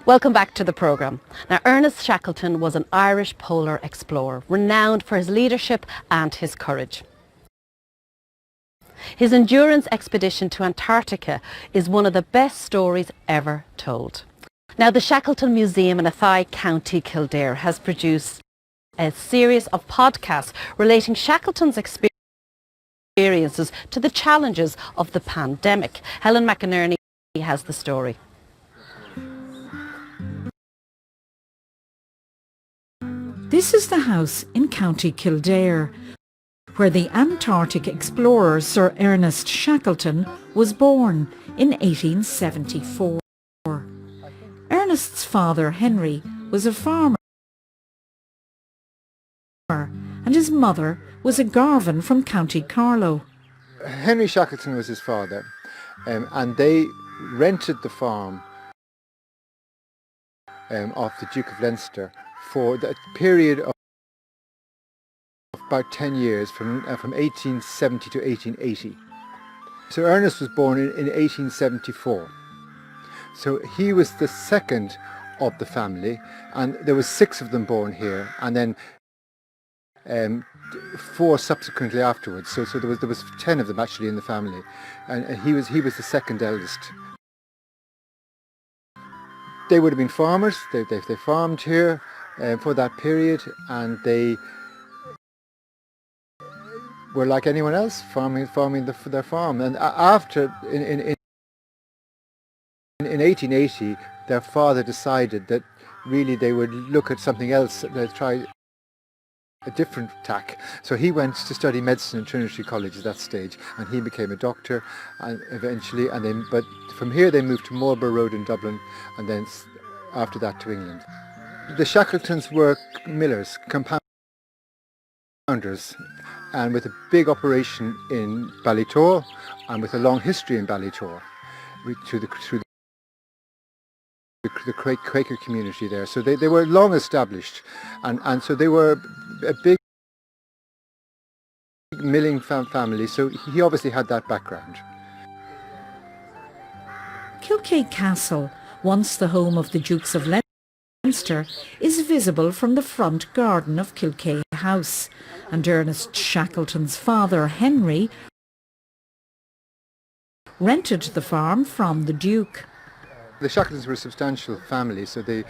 Welcome back to the programme. Now, Ernest Shackleton was an Irish polar explorer, renowned for his leadership and his courage. His endurance expedition to Antarctica is one of the best stories ever told. Now, the Shackleton Museum in Athy, County Kildare has produced a series of podcasts relating Shackleton's experiences to the challenges of the pandemic. Helen McInerney has the story. This is the house in County Kildare, where the Antarctic explorer Sir Ernest Shackleton was born in 1874. Ernest's father, Henry, was a farmer, and his mother was a Garvan from County Carlow. Henry Shackleton was his father, and they rented the farm of the Duke of Leinster for the period of about 10 years, from 1870 to 1880. So Ernest was born in 1874. So he was the second of the family, and there was 6 of them born here, and then 4 subsequently afterwards. So there was 10 of them actually in the family, and he was the second eldest. They would have been farmers. They farmed here for that period, and they were like anyone else, farming their farm. And after in 1880, their father decided that really they would look at something else, try a different tack. So he went to study medicine in Trinity College at that stage, and he became a doctor, and eventually, but from here they moved to Marlborough Road in Dublin, and then after that to England. The Shackletons were millers, compounders, and with a big operation in Ballytor, and with a long history in Ballytor, through the Quaker community there. So they were long established, and so they were a big milling family, so he obviously had that background. Kilkee Castle, once the home of the Dukes of Leinster, is visible from the front garden of Kilkee House, and Ernest Shackleton's father, Henry, rented the farm from the Duke. The Shackletons were a substantial family, so it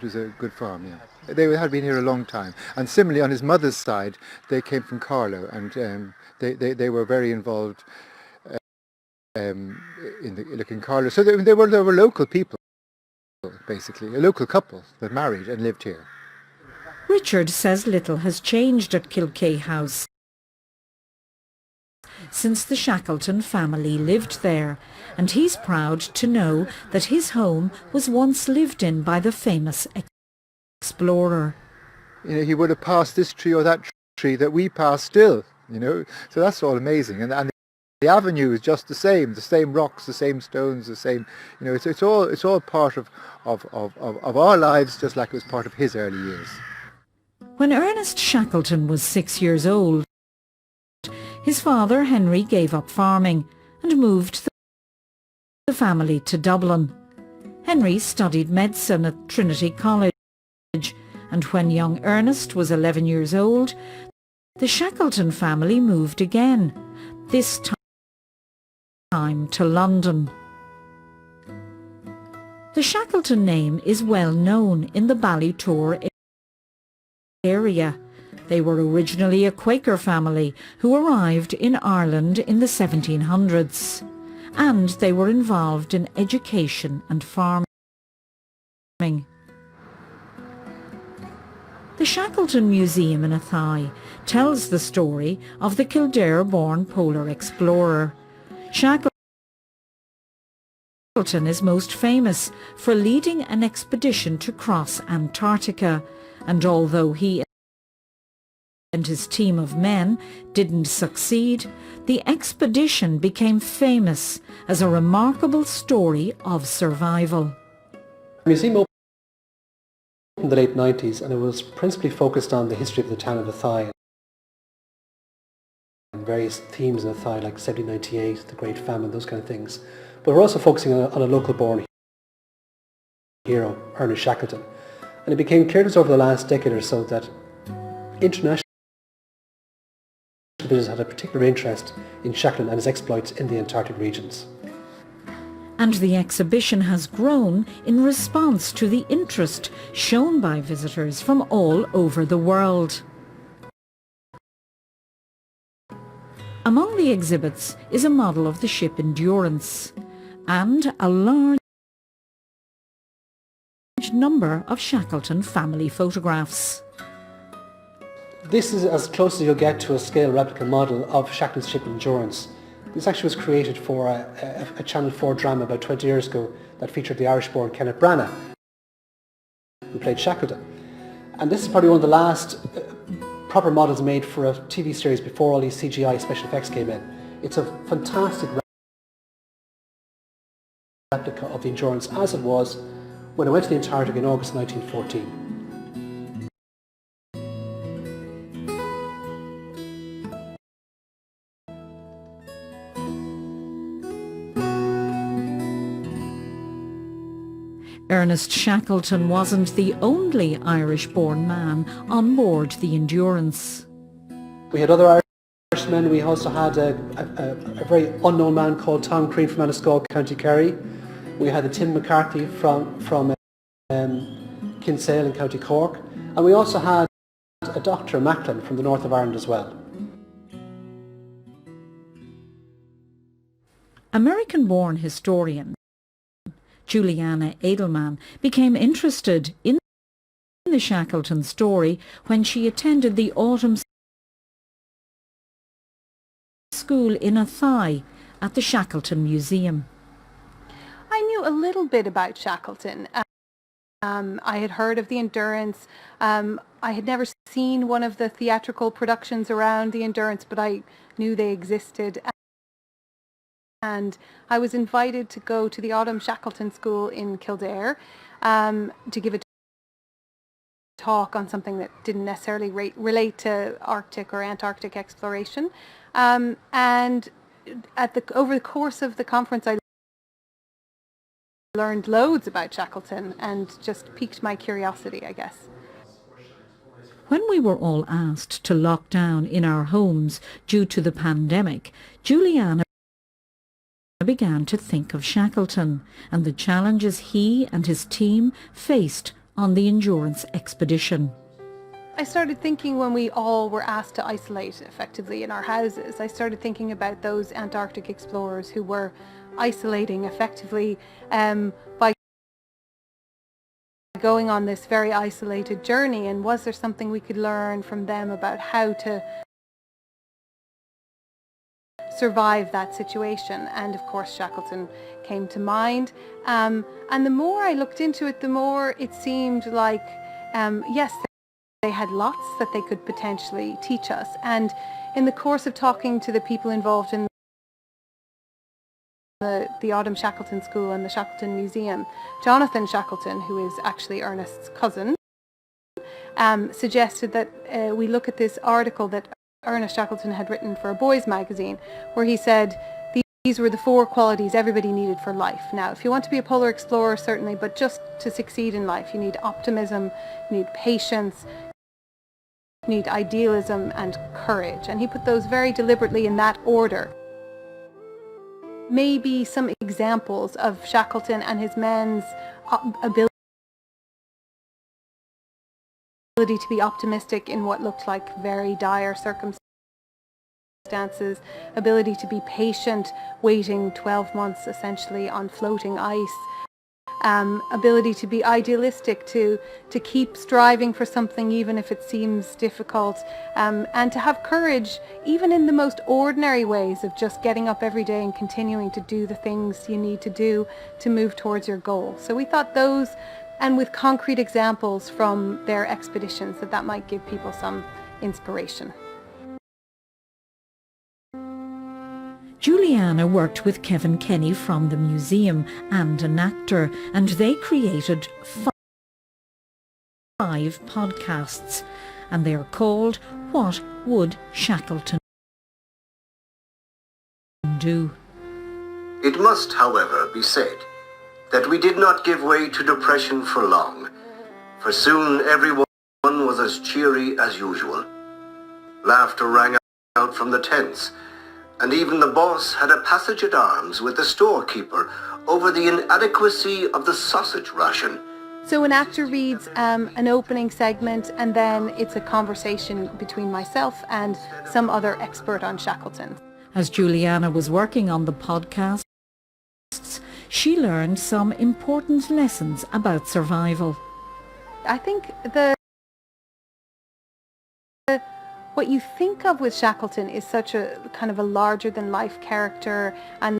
was a good farm. Yeah, they had been here a long time, and similarly on his mother's side, they came from Carlow, and they were very involved in Carlow. So they were local people, basically a local couple that married and lived here. Richard says little has changed at Kilkee House since the Shackleton family lived there, and he's proud to know that his home was once lived in by the famous explorer. He would have passed this tree or that tree that we pass still, so that's all amazing. And the avenue is just the same rocks, the same stones, the same, it's all part of our lives, just like it was part of his early years. When Ernest Shackleton was 6 years old, his father Henry gave up farming and moved the family to Dublin. Henry studied medicine at Trinity College, and when young Ernest was 11 years old, the Shackleton family moved again, this time to London. The Shackleton name is well known in the Ballytor area. They were originally a Quaker family who arrived in Ireland in the 1700s, and they were involved in education and farming. The Shackleton Museum in Athy tells the story of the Kildare-born polar explorer. Shackleton is most famous for leading an expedition to cross Antarctica, and although he and his team of men didn't succeed, the expedition became famous as a remarkable story of survival. The museum opened in the late 90s, and it was principally focused on the history of the town of Athy and various themes in Athy, like 1798, the Great Famine, those kind of things. But we're also focusing on a local born hero, Ernest Shackleton. And it became clear to us over the last decade or so that international visitors had a particular interest in Shackleton and his exploits in the Antarctic regions. And the exhibition has grown in response to the interest shown by visitors from all over the world. Among the exhibits is a model of the ship Endurance and a large number of Shackleton family photographs. This is as close as you'll get to a scale replica model of Shackleton's ship Endurance. This actually was created for a Channel 4 drama about 20 years ago that featured the Irish-born Kenneth Branagh, who played Shackleton. And this is probably one of the last proper models made for a TV series before all these CGI special effects came in. It's a fantastic replica of the Endurance as it was when it went to the Antarctic in August 1914. Ernest Shackleton wasn't the only Irish-born man on board the Endurance. We had other Irishmen. We also had a very unknown man called Tom Crean from Anascaul, County Kerry. We had Tim McCarthy from Kinsale in County Cork. And we also had a Dr. Macklin from the north of Ireland as well. American-born historian Juliana Edelman became interested in the Shackleton story when she attended the autumn school in Athy at the Shackleton Museum. I knew a little bit about Shackleton. I had heard of the Endurance. I had never seen one of the theatrical productions around the Endurance, but I knew they existed. And I was invited to go to the Autumn Shackleton School in Kildare to give a talk on something that didn't necessarily relate to Arctic or Antarctic exploration. And over the course of the conference, I learned loads about Shackleton and just piqued my curiosity, I guess. When we were all asked to lock down in our homes due to the pandemic, Juliana began to think of Shackleton and the challenges he and his team faced on the Endurance expedition. I started thinking when we all were asked to isolate effectively in our houses, I started thinking about those Antarctic explorers who were isolating effectively by going on this very isolated journey, and was there something we could learn from them about how to survive that situation? And of course Shackleton came to mind, and the more I looked into it, the more it seemed like yes, they had lots that they could potentially teach us. And in the course of talking to the people involved in the Autumn Shackleton School and the Shackleton Museum, Jonathan Shackleton, who is actually Ernest's cousin, suggested that we look at this article that Ernest Shackleton had written for a boys' magazine, where he said these were the 4 qualities everybody needed for life. Now, if you want to be a polar explorer, certainly, but just to succeed in life, you need optimism, you need patience, you need idealism and courage. And he put those very deliberately in that order. Maybe some examples of Shackleton and his men's ability to be optimistic in what looked like very dire circumstances, ability to be patient, waiting 12 months essentially on floating ice, ability to be idealistic, to keep striving for something even if it seems difficult, and to have courage even in the most ordinary ways of just getting up every day and continuing to do the things you need to do to move towards your goal. So we thought those, and with concrete examples from their expeditions, that might give people some inspiration. Juliana worked with Kevin Kenny from the museum and an actor, and they created 5 podcasts, and they are called What Would Shackleton Do? It must, however, be said that we did not give way to depression for long, for soon everyone was as cheery as usual. Laughter rang out from the tents, and even the boss had a passage at arms with the storekeeper over the inadequacy of the sausage ration. So an actor reads an opening segment, and then it's a conversation between myself and some other expert on Shackleton. As Juliana was working on the podcasts, she learned some important lessons about survival. I think what you think of with Shackleton is such a kind of a larger than life character and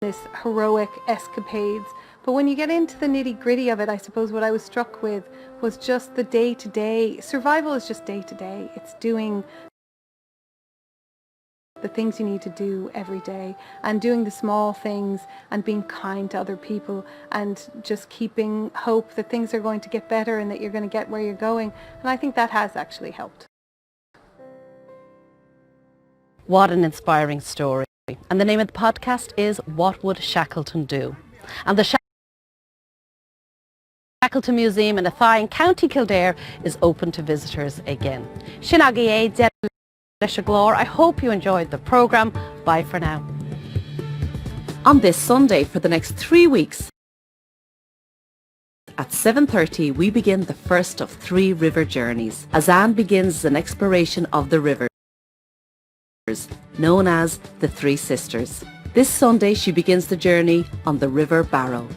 this heroic escapades. But when you get into the nitty-gritty of it, I suppose what I was struck with was just the day-to-day. Survival is just day-to-day. It's doing the things you need to do every day and doing the small things and being kind to other people and just keeping hope that things are going to get better and that you're going to get where you're going. And I think that has actually helped. What an inspiring story. And the name of the podcast is What Would Shackleton Do? And the Shackleton Museum in Athy in County Kildare is open to visitors again. I hope you enjoyed the programme. Bye for now. On this Sunday for the next 3 weeks at 7:30 we begin the first of 3 river journeys as Anne begins an exploration of the rivers known as the Three Sisters. This Sunday she begins the journey on the River Barrow.